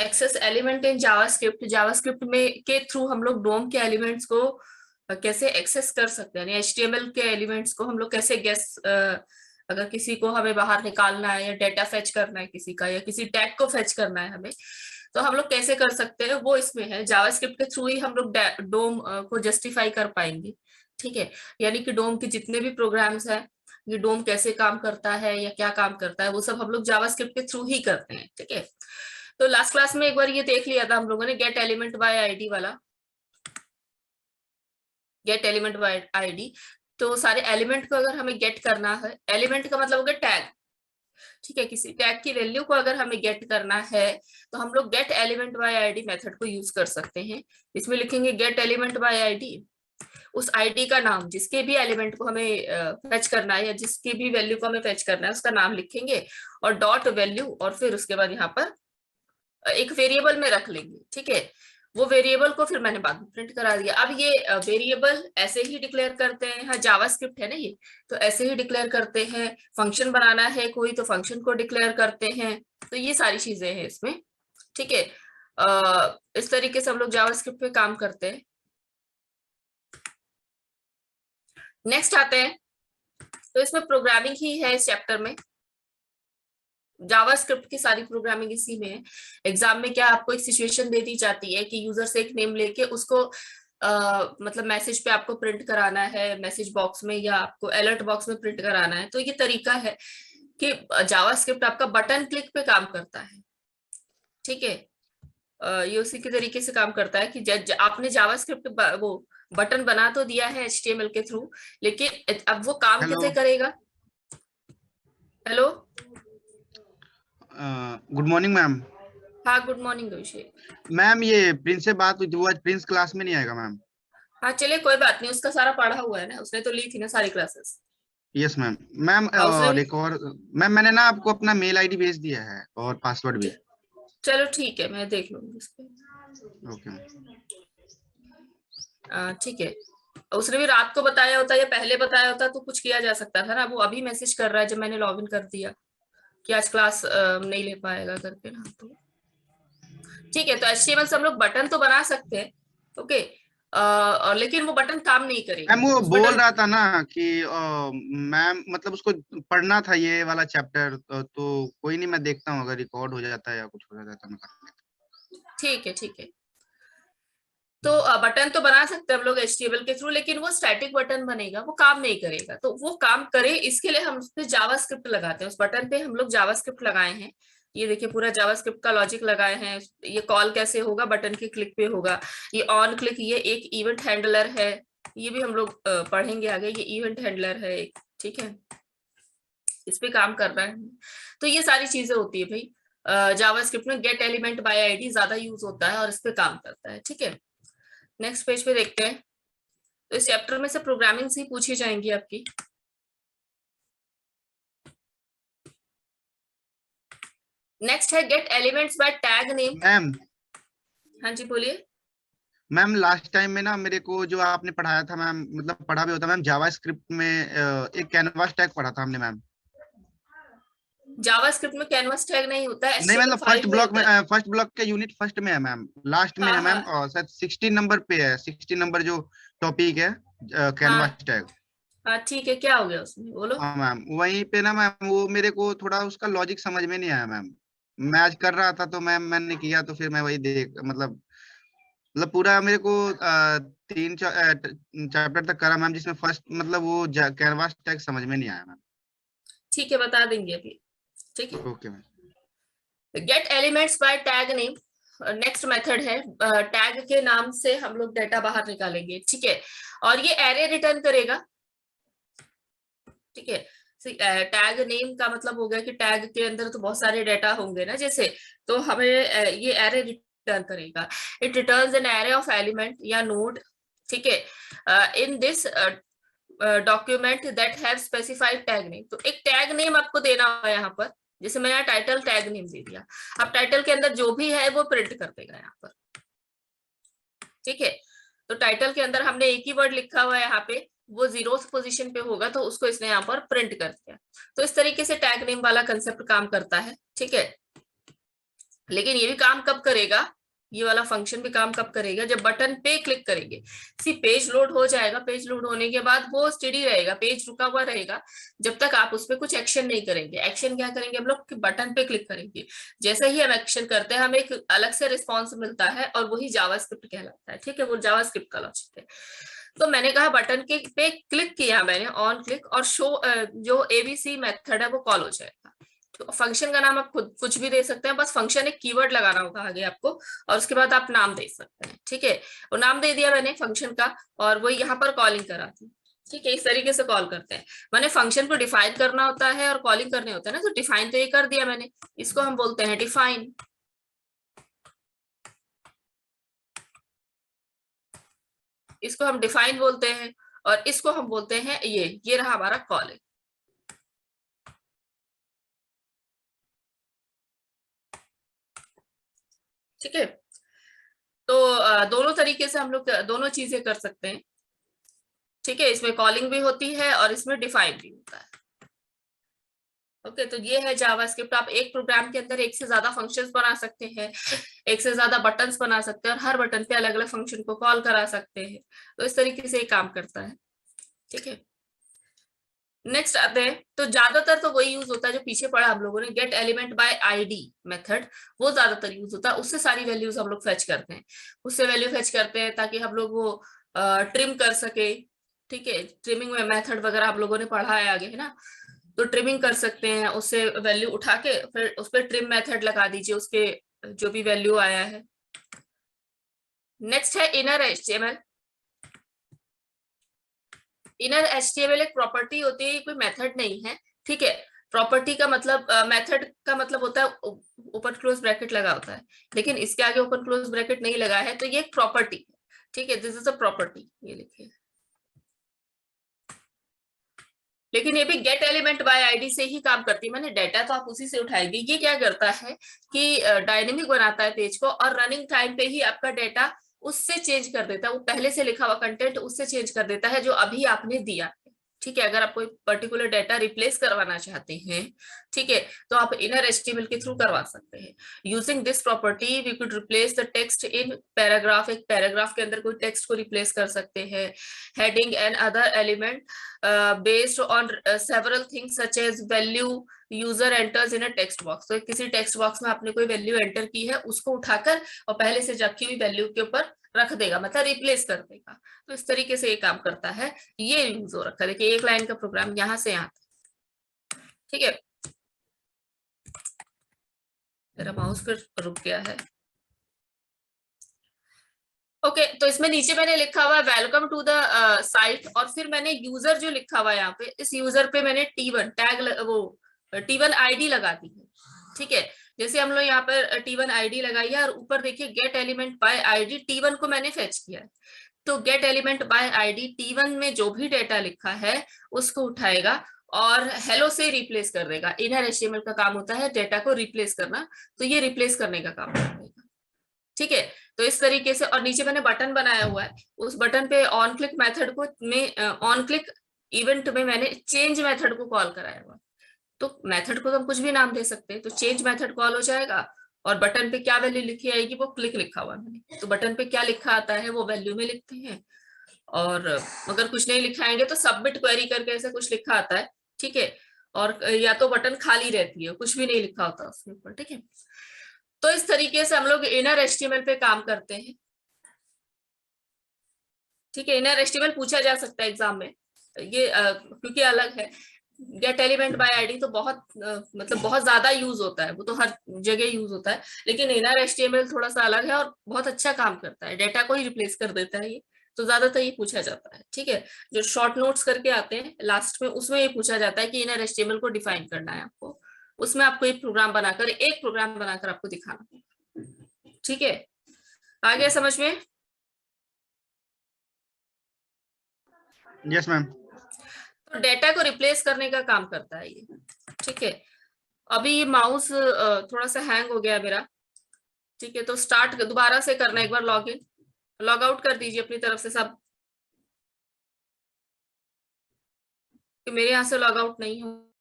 Access element in JavaScript, JavaScript में के through हम लोग डोम के एलिमेंट्स को कैसे एक्सेस कर सकते हैं, यानी एचटीएमएल के एलिमेंट्स को हम लोग कैसे गेस, अगर किसी को हमें बाहर निकालना है या डेटा फेच करना है किसी का, या किसी टैग को फेच करना है हमें, तो हम लोग कैसे कर सकते हैं, वो इसमें है। जावास्क्रिप्ट के थ्रू ही हम लोग डोम को जस्टिफाई कर पाएंगे। ठीक है, यानी कि डोम के जितने भी प्रोग्राम्स हैं, ये डोम कैसे काम करता है या क्या काम करता है, वो सब हम लोग जावास्क्रिप्ट के थ्रू ही करते हैं। ठीक है, तो लास्ट क्लास में एक बार ये देख लिया था हम लोगों ने, गेट एलिमेंट बाय आईडी वाला, गेट एलिमेंट बाय आईडी। तो सारे एलिमेंट को अगर हमें गेट करना है, एलिमेंट का मतलब हो गया टैग। ठीक है, किसी टैग की वैल्यू को अगर हमें गेट करना है तो हम लोग gate element by ID method को यूज कर सकते हैं। इसमें लिखेंगे गेट एलिमेंट बाय आईडी, उस आईडी का नाम, जिसके भी एलिमेंट को हमें फेच करना है या जिसकी भी वैल्यू को हमें फेच करना है उसका नाम लिखेंगे, और डॉट वैल्यू, और फिर उसके बाद यहाँ पर एक वेरिएबल में रख लेंगे। ठीक है, वो वेरिएबल को फिर मैंने बाद में प्रिंट करा दिया। अब ये वेरिएबल ऐसे ही डिक्लेयर करते हैं, हाँ जावास्क्रिप्ट है ना ये, तो ऐसे ही डिक्लेयर करते हैं। फंक्शन बनाना है कोई तो फंक्शन को डिक्लेयर करते हैं। तो ये सारी चीजें हैं इसमें। ठीक है, इस तरीके से हम लोग जावास्क्रिप्ट पे काम करते हैं। नेक्स्ट आते हैं, तो इसमें प्रोग्रामिंग ही है इस चैप्टर में। जावास्क्रिप्ट की सारी प्रोग्रामिंग इसी में है। एग्जाम में क्या आपको एक सिचुएशन दे दी जाती है कि यूजर से एक नेम लेके उसको मतलब मैसेज पे आपको प्रिंट कराना है, मैसेज बॉक्स में या आपको अलर्ट बॉक्स में प्रिंट कराना है। तो ये तरीका है कि जावास्क्रिप्ट आपका बटन क्लिक पे काम करता है। ठीक है, ये उसी के तरीके से काम करता है कि आपने जावास्क्रिप्ट वो बटन बना तो दिया है एचटीएमएल के थ्रू, लेकिन अब वो काम कैसे करेगा। Hello, good morning ma'am. हाँ गुड मॉर्निंग अभिषेक। मैम ये प्रिंस से बात हुई थी, वो आज प्रिंस क्लास में नहीं आएगा मैम। हाँ चलिए कोई बात नहीं, उसका सारा पढ़ा हुआ है ना, उसने तो ली थी ना सारी क्लासेस। Yes ma'am. मैम और एक और मैम, मैंने ना आपको अपना मेल आईडी भेज दिया है और पासवर्ड भी। चलो ठीक है, मैं देख लूंगी इसको। Okay ma'am. ठीक है, उसने भी रात को बताया होता या पहले बताया होता तो कुछ किया जा सकता था ना। वो अभी मैसेज कर रहा है जब मैंने लॉग इन कर दिया कि आज क्लास नहीं ले पाएगा करके ना। तो ठीक है, तो एचटीएमएल से हम लोग बटन तो बना सकते हैं। ओके, और लेकिन वो बटन काम नहीं करेगा। मैम वो उस बोल बटन, रहा था ना कि मैम मतलब उसको पढ़ना था ये वाला चैप्टर, तो कोई नहीं, मैं देखता हूँ अगर रिकॉर्ड हो जाता है या कुछ हो जाता है तो मैं कर लेता। ठीक है ठीक है। तो बटन तो बना सकते हैं हम लोग एचटीएमएल के थ्रू, लेकिन वो स्टैटिक बटन बनेगा, वो काम नहीं करेगा। तो वो काम करे इसके लिए हम उस पे जावास्क्रिप्ट लगाते हैं। उस बटन पे हम लोग जावास्क्रिप्ट लगाए हैं। ये देखिए पूरा जावास्क्रिप्ट का लॉजिक लगाए हैं। ये कॉल कैसे होगा, बटन के क्लिक पे होगा। ये ऑन क्लिक, ये एक इवेंट हैंडलर है, ये भी हम लोग पढ़ेंगे आगे। ये इवेंट हैंडलर है एक, ठीक है, इस पे काम कर रहा है। तो ये सारी चीजें होती है भाई। जावास्क्रिप्ट में गेट एलिमेंट बाय आईडी ज्यादा यूज होता है और इस पे काम करता है। ठीक है, नेक्स्ट पेज पे देखते हैं। तो इस चैप्टर में से प्रोग्रामिंग ही पूछी जाएंगी आपकी। नेक्स्ट है gate elements bye tag name. Ma'am, हाँ जी बोलिए। मैम लास्ट टाइम में ना मेरे को जो आपने पढ़ाया था मैम, मतलब पढ़ा भी होता मैम, जावास्क्रिप्ट में एक कैनवास टैग पढ़ा था हमने मैम। जावास्क्रिप्ट में कैनवास टैग नहीं होता है, नहीं एचटीएमएल मतलब फर्स्ट 5 में ब्लॉक में, होता है। फर्स्ट ब्लॉक के यूनिट फर्स्ट में है मैम, लास्ट में हाँ है मैम, हाँ और शायद 16 नंबर पे है, 16 नंबर जो टॉपिक है हाँ कैनवास टैग। हाँ, ठीक है, क्या हो गया उसमें बोलो। हाँ मैम, वहीं पे ना मैम वो मेरे को थोड़ा उसका लॉजिक समझ में नहीं आया मैम। मैं आज कर रहा था तो मैम मैंने किया तो फिर मैं वही देख मतलब पूरा मेरे को 3 चैप्टर तक करा मैम, जिसमें फर्स्ट मतलब वो कैनवास टैग समझ में नहीं आया मैम। ठीक है, बता देंगे अभी। ठीक है, okay ma'am. Gate elements bye tag name next method है। टैग के नाम से हम लोग डेटा बाहर निकालेंगे। ठीक है, और ये एरे रिटर्न करेगा। ठीक है, टैग नेम का मतलब हो गया कि टैग के अंदर तो बहुत सारे डेटा होंगे ना जैसे, तो हमें ये एरे रिटर्न करेगा। It returns an array of element या नोड। ठीक है, in this document that have specified tag name. तो एक टैग नेम आपको देना होगा यहाँ पर, जैसे मैंने टाइटल टैग नेम दे दिया। अब टाइटल के अंदर जो भी है वो प्रिंट कर देगा यहाँ पर। ठीक है, तो टाइटल के अंदर हमने एक ही वर्ड लिखा हुआ है यहाँ पे, वो 0th पोजीशन पे होगा तो उसको इसने यहाँ पर प्रिंट कर दिया। तो इस तरीके से टैग नेम वाला कंसेप्ट काम करता है। ठीक है, लेकिन ये भी काम कब करेगा, ये वाला फंक्शन भी काम कब करेगा, जब बटन पे क्लिक करेंगे। सी पेज लोड हो जाएगा, पेज लोड होने के बाद वो स्टेडी रहेगा, पेज रुका हुआ रहेगा जब तक आप उस पर कुछ एक्शन नहीं करेंगे। एक्शन क्या करेंगे हम लोग, बटन पे क्लिक करेंगे। जैसे ही हम एक्शन करते हैं हमें एक अलग से रिस्पॉन्स मिलता है और वही जावास्क्रिप्ट कहलाता है। ठीक है, वो जावास्क्रिप्ट का लॉजिक है। तो मैंने कहा बटन के पे क्लिक किया मैंने, ऑन क्लिक, और शो जो एबीसी मेथड है वो कॉल हो जाएगा। तो फंक्शन का नाम आप खुद कुछ भी दे सकते हैं, बस फंक्शन एक कीवर्ड लगाना होगा आगे आपको, और उसके बाद आप नाम दे सकते हैं। ठीक है, वो नाम दे दिया मैंने फंक्शन का, और वो यहाँ पर कॉलिंग करा दी। ठीक है, इस तरीके से कॉल करते हैं। मैंने फंक्शन को डिफाइन करना होता है और कॉलिंग करने होता है ना, तो डिफाइन तो ये कर दिया मैंने, इसको हम बोलते हैं डिफाइन। इसको हम डिफाइन बोलते हैं, और इसको हम बोलते हैं ये रहा हमारा कॉल। ठीक है, तो दोनों तरीके से हम लोग दोनों चीजें कर सकते हैं। ठीक है, इसमें कॉलिंग भी होती है और इसमें डिफाइन भी होता है। ओके, तो ये है जावास्क्रिप्ट। आप एक प्रोग्राम के अंदर एक से ज्यादा फंक्शंस बना सकते हैं, एक से ज्यादा बटन्स बना सकते हैं, और हर बटन पे अलग अलग फंक्शन को कॉल करा सकते हैं। तो इस तरीके से ये काम करता है। ठीक है, नेक्स्ट आते हैं। तो ज्यादातर तो वही यूज होता है जो पीछे पढ़ा हम लोगों ने, gate element by ID method, वो ज्यादातर यूज होता है। उससे सारी वैल्यूज हम लोग फेच करते हैं, उससे वैल्यू फेच करते हैं ताकि हम लोग वो ट्रिम कर सके। ठीक है, ट्रिमिंग में मेथड वगैरह आप लोगों ने पढ़ा है आगे, है ना। तो ट्रिमिंग कर सकते हैं, उससे वैल्यू उठा के फिर उस पर ट्रिम मेथड लगा दीजिए, उसके जो भी वैल्यू आया है। नेक्स्ट है इनर एचटीएमएल। इनर एचटीएमएल एक प्रॉपर्टी होती है, कोई मेथड नहीं है। ठीक है, प्रॉपर्टी का मतलब मेथड का मतलब होता है ओपन क्लोज ब्रैकेट लगा होता है, लेकिन इसके आगे ओपन क्लोज ब्रैकेट नहीं लगा है, तो ये एक प्रॉपर्टी है। ठीक है, दिस इज अ प्रॉपर्टी, ये लिखिए। लेकिन ये भी गेट एलिमेंट बाय आईडी से ही काम करती है। मैंने डाटा तो आप उसी से उठाएंगे। ये क्या करता है कि डायनेमिक बनाता है पेज को, और रनिंग टाइम पे ही आपका डाटा उससे चेंज कर देता है, वो पहले से लिखा हुआ कंटेंट उससे चेंज कर देता है जो अभी आपने दिया। ठीक है, अगर आप कोई पर्टिकुलर डाटा रिप्लेस करवाना चाहते हैं, ठीक है, तो आप इनर एचटीएमएल के थ्रू करवा सकते हैं। Using this property we could replace the text in paragraph. एक पैराग्राफ के अंदर कोई टेक्स्ट को रिप्लेस कर सकते हैं। Heading and other element based on several things such as value user enters in a text box. तो किसी टेक्स्ट बॉक्स में आपने कोई वैल्यू एंटर की है, उसको उठाकर और पहले से रखी हुई वैल्यू के ऊपर रख देगा, मतलब रिप्लेस कर देगा। तो इस तरीके से ये काम करता है। ये यूज हो रखा है, देखिए एक लाइन का प्रोग्राम यहाँ से यहाँ। ठीक है, मेरा माउस फिर रुक गया है। ओके, तो इसमें नीचे मैंने लिखा हुआ है वेलकम टू द साइट, और फिर मैंने यूजर जो लिखा हुआ है यहाँ पे, इस यूजर पे मैंने T1 टैग वो T1 आईडी लगा दी है। ठीक है, जैसे हम लोग यहाँ पर T1 आईडी लगाई है, और ऊपर देखिए gate element by ID T1 को मैंने फेच किया है। तो gate element by ID T1 में जो भी डेटा लिखा है उसको उठाएगा और हेलो से रिप्लेस कर देगा। इनर एचटीएमएल का काम होता है डेटा को रिप्लेस करना, तो ये रिप्लेस करने का काम करेगा। ठीक है, तो इस तरीके से। और नीचे मैंने बटन बनाया हुआ है, उस बटन पे ऑन क्लिक मेथड को में ऑन क्लिक इवेंट में मैंने चेंज मेथड को कॉल कराया हुआ। तो मेथड को तो हम कुछ भी नाम दे सकते हैं, तो चेंज मेथड कॉल हो जाएगा, और बटन पे क्या वैल्यू लिखी आएगी, वो क्लिक लिखा हुआ है मैंने, तो बटन पे क्या लिखा आता है वो वैल्यू में लिखते हैं। और अगर कुछ नहीं लिखाएंगे तो सबमिट क्वेरी करके ऐसा कुछ लिखा आता है। ठीक है, और या तो बटन खाली रहती है, कुछ भी नहीं लिखा होता उसके ऊपर। ठीक है, तो इस तरीके से हम लोग इनर एचटीएमएल पे काम करते हैं। ठीक है, इनर एचटीएमएल पूछा जा सकता है एग्जाम में, ये क्योंकि अलग है। गेट एलिमेंट बाय आईडी तो बहुत मतलब बहुत ज्यादा यूज होता है, वो तो हर जगह यूज होता है, लेकिन इनर एचटीएमएल थोड़ा सा अलग है और बहुत अच्छा काम करता है, डेटा को ही रिप्लेस कर देता है ये। तो ज्यादातर ये पूछा जाता है। ठीक है, जो शॉर्ट नोट्स करके आते हैं लास्ट में, उसमें ये पूछा जाता है कि इनर एचटीएमएल को डिफाइन करना है आपको, उसमें आपको एक प्रोग्राम बनाकर आपको दिखाना है। ठीक है, आ गया समझ में? Yes ma'am. तो डेटा को रिप्लेस करने का काम करता है ये। ठीक है, अभी ये माउस थोड़ा सा हैंग हो गया मेरा। ठीक है, तो स्टार्ट दोबारा से करना, एक बार लॉग इन लॉग आउट कर दीजिए अपनी तरफ से सब, कि मेरे यहाँ से लॉग आउट नहीं हो।